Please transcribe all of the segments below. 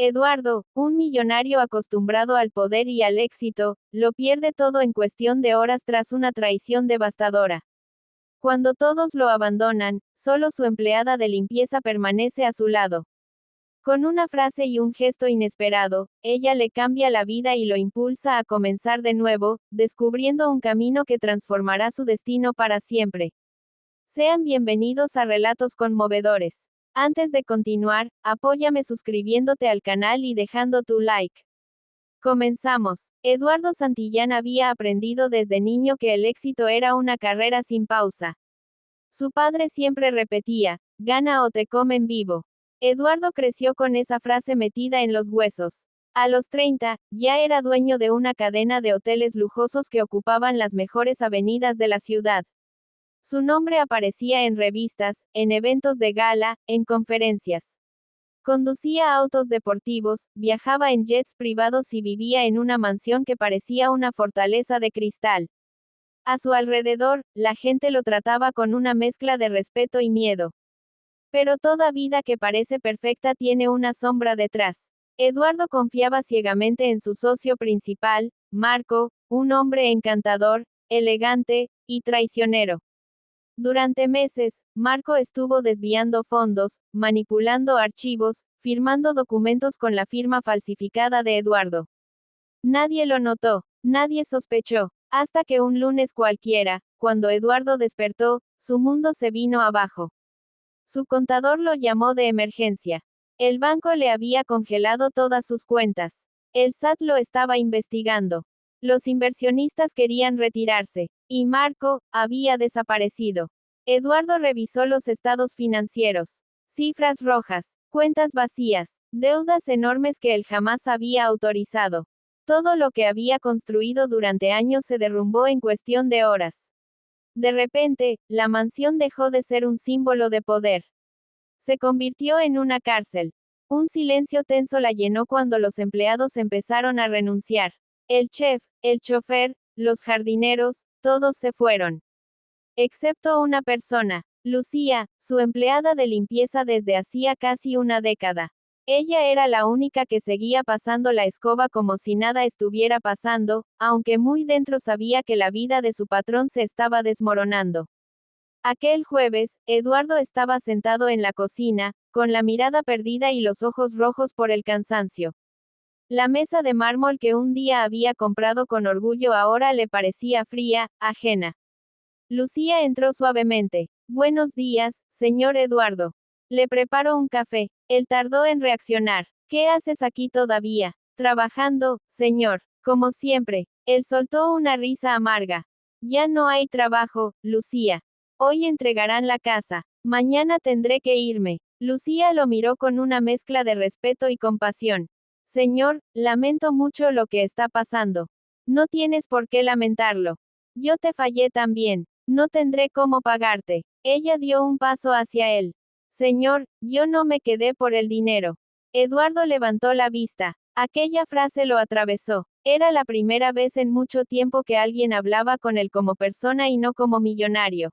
Eduardo, un millonario acostumbrado al poder y al éxito, lo pierde todo en cuestión de horas tras una traición devastadora. Cuando todos lo abandonan, solo su empleada de limpieza permanece a su lado. Con una frase y un gesto inesperado, ella le cambia la vida y lo impulsa a comenzar de nuevo, descubriendo un camino que transformará su destino para siempre. Sean bienvenidos a Relatos Conmovedores. Antes de continuar, apóyame suscribiéndote al canal y dejando tu like. Comenzamos. Eduardo Santillán había aprendido desde niño que el éxito era una carrera sin pausa. Su padre siempre repetía, gana o te comen vivo. Eduardo creció con esa frase metida en los huesos. A los 30, ya era dueño de una cadena de hoteles lujosos que ocupaban las mejores avenidas de la ciudad. Su nombre aparecía en revistas, en eventos de gala, en conferencias. Conducía autos deportivos, viajaba en jets privados y vivía en una mansión que parecía una fortaleza de cristal. A su alrededor, la gente lo trataba con una mezcla de respeto y miedo. Pero toda vida que parece perfecta tiene una sombra detrás. Eduardo confiaba ciegamente en su socio principal, Marco, un hombre encantador, elegante, y traicionero. Durante meses, Marco estuvo desviando fondos, manipulando archivos, firmando documentos con la firma falsificada de Eduardo. Nadie lo notó, nadie sospechó, hasta que un lunes cualquiera, cuando Eduardo despertó, su mundo se vino abajo. Su contador lo llamó de emergencia. El banco le había congelado todas sus cuentas. El SAT lo estaba investigando. Los inversionistas querían retirarse, y Marco había desaparecido. Eduardo revisó los estados financieros. Cifras rojas, cuentas vacías, deudas enormes que él jamás había autorizado. Todo lo que había construido durante años se derrumbó en cuestión de horas. De repente, la mansión dejó de ser un símbolo de poder. Se convirtió en una cárcel. Un silencio tenso la llenó cuando los empleados empezaron a renunciar. El chef, el chofer, los jardineros, todos se fueron. Excepto una persona, Lucía, su empleada de limpieza desde hacía casi una década. Ella era la única que seguía pasando la escoba como si nada estuviera pasando, aunque muy dentro sabía que la vida de su patrón se estaba desmoronando. Aquel jueves, Eduardo estaba sentado en la cocina, con la mirada perdida y los ojos rojos por el cansancio. La mesa de mármol que un día había comprado con orgullo ahora le parecía fría, ajena. Lucía entró suavemente. Buenos días, señor Eduardo. Le preparo un café. Él tardó en reaccionar. ¿Qué haces aquí todavía? Trabajando, señor. Como siempre. Él soltó una risa amarga. Ya no hay trabajo, Lucía. Hoy entregarán la casa. Mañana tendré que irme. Lucía lo miró con una mezcla de respeto y compasión. Señor, lamento mucho lo que está pasando. No tienes por qué lamentarlo. Yo te fallé también. No tendré cómo pagarte. Ella dio un paso hacia él. Señor, yo no me quedé por el dinero. Eduardo levantó la vista. Aquella frase lo atravesó. Era la primera vez en mucho tiempo que alguien hablaba con él como persona y no como millonario.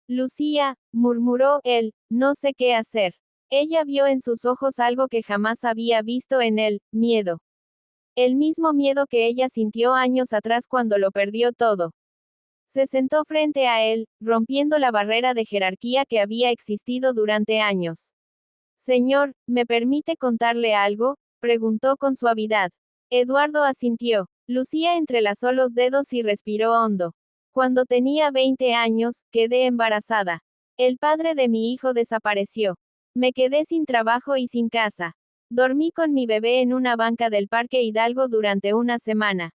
Lucía, murmuró él, no sé qué hacer. Ella vio en sus ojos algo que jamás había visto en él, miedo. El mismo miedo que ella sintió años atrás cuando lo perdió todo. Se sentó frente a él, rompiendo la barrera de jerarquía que había existido durante años. Señor, ¿me permite contarle algo?, preguntó con suavidad. Eduardo asintió. Lucía entrelazó los dedos y respiró hondo. Cuando tenía 20 años, quedé embarazada. El padre de mi hijo desapareció. Me quedé sin trabajo y sin casa. Dormí con mi bebé en una banca del Parque Hidalgo durante una semana.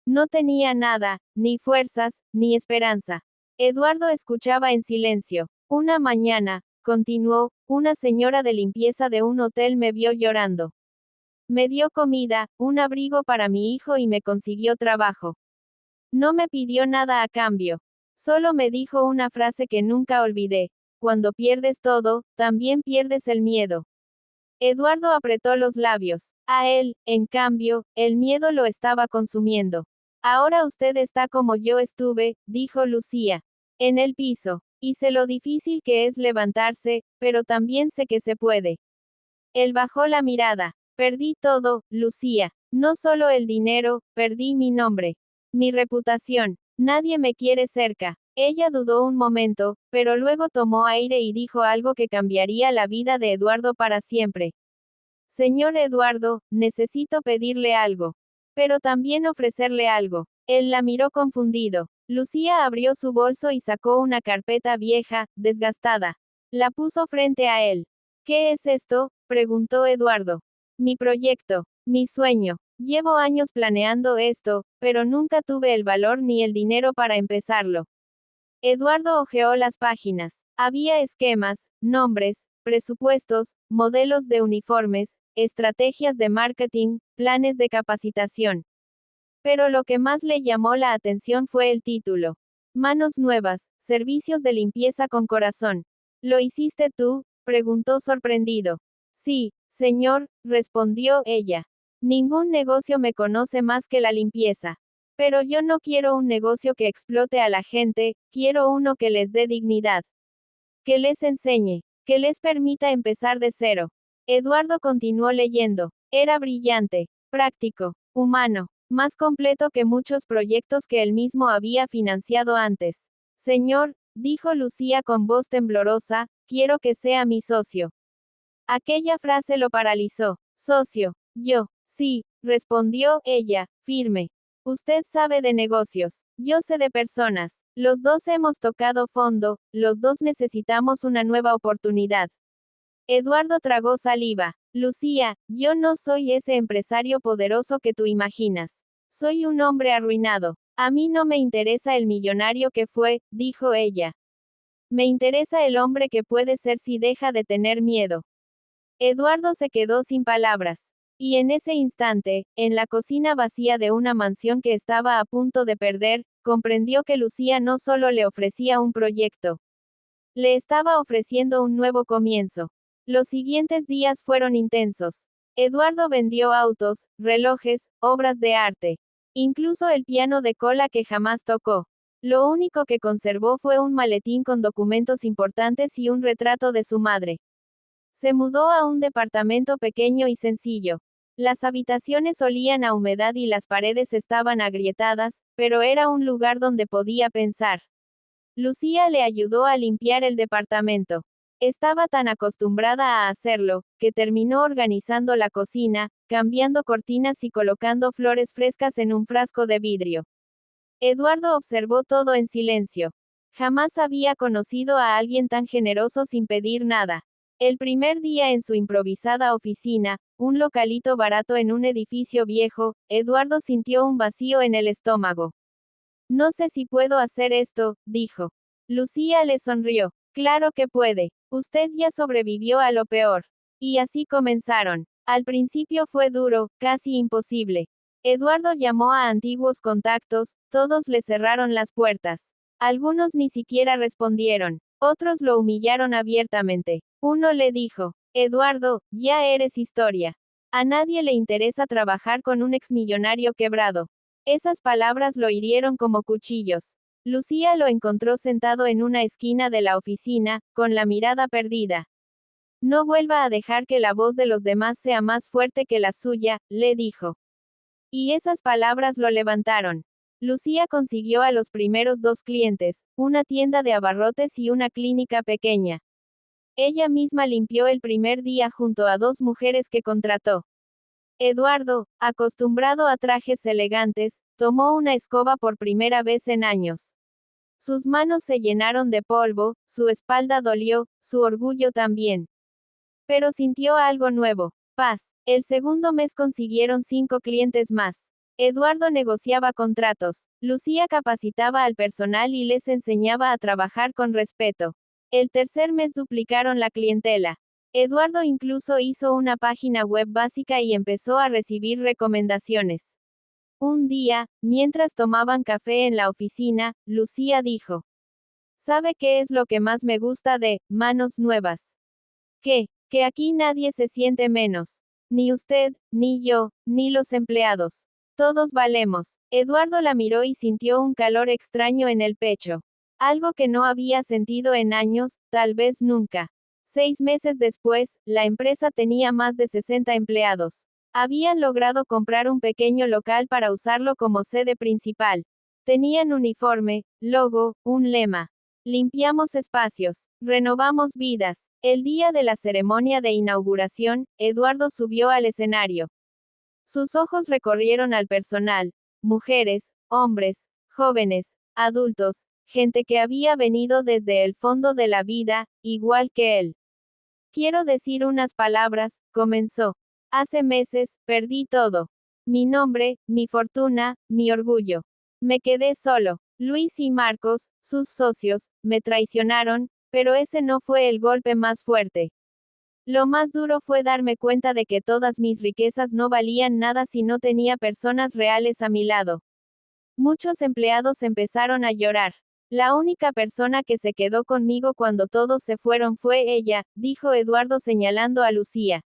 No tenía nada, ni fuerzas, ni esperanza. Eduardo escuchaba en silencio. Una mañana, continuó, una señora de limpieza de un hotel me vio llorando. Me dio comida, un abrigo para mi hijo y me consiguió trabajo. No me pidió nada a cambio. Solo me dijo una frase que nunca olvidé. Cuando pierdes todo, también pierdes el miedo. Eduardo apretó los labios. A él, en cambio, el miedo lo estaba consumiendo. Ahora usted está como yo estuve, dijo Lucía. En el piso. Y sé lo difícil que es levantarse, pero también sé que se puede. Él bajó la mirada. Perdí todo, Lucía. No solo el dinero, perdí mi nombre. Mi reputación. Nadie me quiere cerca. Ella dudó un momento, pero luego tomó aire y dijo algo que cambiaría la vida de Eduardo para siempre. Señor Eduardo, necesito pedirle algo. Pero también ofrecerle algo. Él la miró confundido. Lucía abrió su bolso y sacó una carpeta vieja, desgastada. La puso frente a él. ¿Qué es esto?, preguntó Eduardo. Mi proyecto. Mi sueño. Llevo años planeando esto, pero nunca tuve el valor ni el dinero para empezarlo. Eduardo hojeó las páginas. Había esquemas, nombres, presupuestos, modelos de uniformes, estrategias de marketing, planes de capacitación. Pero lo que más le llamó la atención fue el título. Manos nuevas, servicios de limpieza con corazón. ¿Lo hiciste tú?, preguntó sorprendido. Sí, señor, respondió ella. Ningún negocio me conoce más que la limpieza. Pero yo no quiero un negocio que explote a la gente, quiero uno que les dé dignidad. Que les enseñe, que les permita empezar de cero. Eduardo continuó leyendo. Era brillante, práctico, humano, más completo que muchos proyectos que él mismo había financiado antes. Señor, dijo Lucía con voz temblorosa, quiero que sea mi socio. Aquella frase lo paralizó. Socio. Yo. Sí, respondió ella, firme. Usted sabe de negocios. Yo sé de personas. Los dos hemos tocado fondo, los dos necesitamos una nueva oportunidad. Eduardo tragó saliva. Lucía, yo no soy ese empresario poderoso que tú imaginas. Soy un hombre arruinado. A mí no me interesa el millonario que fue, dijo ella. Me interesa el hombre que puede ser si deja de tener miedo. Eduardo se quedó sin palabras. Y en ese instante, en la cocina vacía de una mansión que estaba a punto de perder, comprendió que Lucía no solo le ofrecía un proyecto. Le estaba ofreciendo un nuevo comienzo. Los siguientes días fueron intensos. Eduardo vendió autos, relojes, obras de arte. Incluso el piano de cola que jamás tocó. Lo único que conservó fue un maletín con documentos importantes y un retrato de su madre. Se mudó a un departamento pequeño y sencillo. Las habitaciones olían a humedad y las paredes estaban agrietadas, pero era un lugar donde podía pensar. Lucía le ayudó a limpiar el departamento. Estaba tan acostumbrada a hacerlo, que terminó organizando la cocina, cambiando cortinas y colocando flores frescas en un frasco de vidrio. Eduardo observó todo en silencio. Jamás había conocido a alguien tan generoso sin pedir nada. El primer día en su improvisada oficina, un localito barato en un edificio viejo, Eduardo sintió un vacío en el estómago. No sé si puedo hacer esto, dijo. Lucía le sonrió. Claro que puede. Usted ya sobrevivió a lo peor. Y así comenzaron. Al principio fue duro, casi imposible. Eduardo llamó a antiguos contactos, todos le cerraron las puertas. Algunos ni siquiera respondieron. Otros lo humillaron abiertamente. Uno le dijo, Eduardo, ya eres historia. A nadie le interesa trabajar con un exmillonario quebrado. Esas palabras lo hirieron como cuchillos. Lucía lo encontró sentado en una esquina de la oficina, con la mirada perdida. No vuelva a dejar que la voz de los demás sea más fuerte que la suya, le dijo. Y esas palabras lo levantaron. Lucía consiguió a los primeros 2 clientes, una tienda de abarrotes y una clínica pequeña. Ella misma limpió el primer día junto a 2 mujeres que contrató. Eduardo, acostumbrado a trajes elegantes, tomó una escoba por primera vez en años. Sus manos se llenaron de polvo, su espalda dolió, su orgullo también. Pero sintió algo nuevo, paz. El segundo mes consiguieron 5 clientes más. Eduardo negociaba contratos. Lucía capacitaba al personal y les enseñaba a trabajar con respeto. El tercer mes duplicaron la clientela. Eduardo incluso hizo una página web básica y empezó a recibir recomendaciones. Un día, mientras tomaban café en la oficina, Lucía dijo: ¿Sabe qué es lo que más me gusta de Manos Nuevas? ¿Qué? Que aquí nadie se siente menos. Ni usted, ni yo, ni los empleados. Todos valemos. Eduardo la miró y sintió un calor extraño en el pecho. Algo que no había sentido en años, tal vez nunca. 6 meses después, la empresa tenía más de 60 empleados. Habían logrado comprar un pequeño local para usarlo como sede principal. Tenían uniforme, logo, un lema. Limpiamos espacios, renovamos vidas. El día de la ceremonia de inauguración, Eduardo subió al escenario. Sus ojos recorrieron al personal, mujeres, hombres, jóvenes, adultos, gente que había venido desde el fondo de la vida, igual que él. Quiero decir unas palabras, comenzó. Hace meses, perdí todo. Mi nombre, mi fortuna, mi orgullo. Me quedé solo. Luis y Marcos, sus socios, me traicionaron, pero ese no fue el golpe más fuerte. Lo más duro fue darme cuenta de que todas mis riquezas no valían nada si no tenía personas reales a mi lado. Muchos empleados empezaron a llorar. La única persona que se quedó conmigo cuando todos se fueron fue ella, dijo Eduardo señalando a Lucía.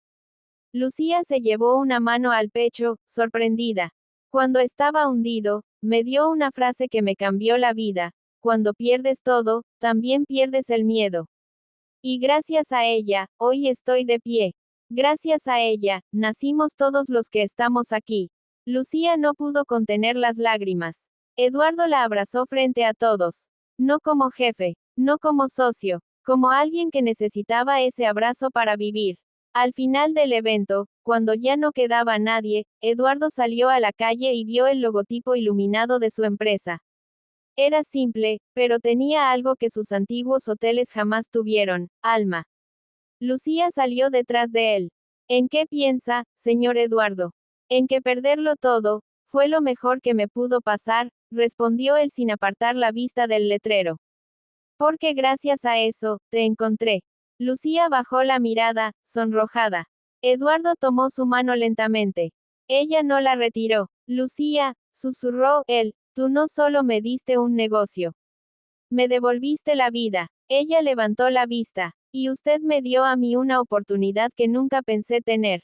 Lucía se llevó una mano al pecho, sorprendida. Cuando estaba hundido, me dio una frase que me cambió la vida. Cuando pierdes todo, también pierdes el miedo. Y gracias a ella, hoy estoy de pie. Gracias a ella, nacimos todos los que estamos aquí. Lucía no pudo contener las lágrimas. Eduardo la abrazó frente a todos. No como jefe, no como socio, como alguien que necesitaba ese abrazo para vivir. Al final del evento, cuando ya no quedaba nadie, Eduardo salió a la calle y vio el logotipo iluminado de su empresa. Era simple, pero tenía algo que sus antiguos hoteles jamás tuvieron: alma. Lucía salió detrás de él. ¿En qué piensa, señor Eduardo? En que perderlo todo, fue lo mejor que me pudo pasar, respondió él sin apartar la vista del letrero. Porque gracias a eso, te encontré. Lucía bajó la mirada, sonrojada. Eduardo tomó su mano lentamente. Ella no la retiró. Lucía, susurró él, tú no solo me diste un negocio. Me devolviste la vida. Ella levantó la vista. Y usted me dio a mí una oportunidad que nunca pensé tener.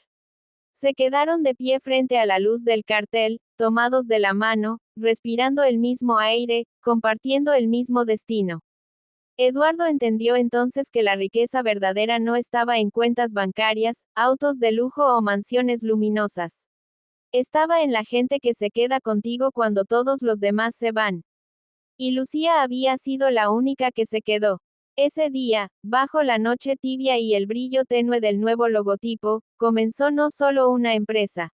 Se quedaron de pie frente a la luz del cartel, tomados de la mano, respirando el mismo aire, compartiendo el mismo destino. Eduardo entendió entonces que la riqueza verdadera no estaba en cuentas bancarias, autos de lujo o mansiones luminosas. Estaba en la gente que se queda contigo cuando todos los demás se van. Y Lucía había sido la única que se quedó. Ese día, bajo la noche tibia y el brillo tenue del nuevo logotipo, comenzó no solo una empresa,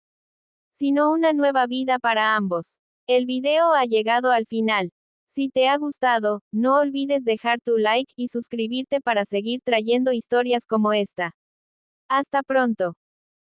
sino una nueva vida para ambos. El video ha llegado al final. Si te ha gustado, no olvides dejar tu like y suscribirte para seguir trayendo historias como esta. Hasta pronto.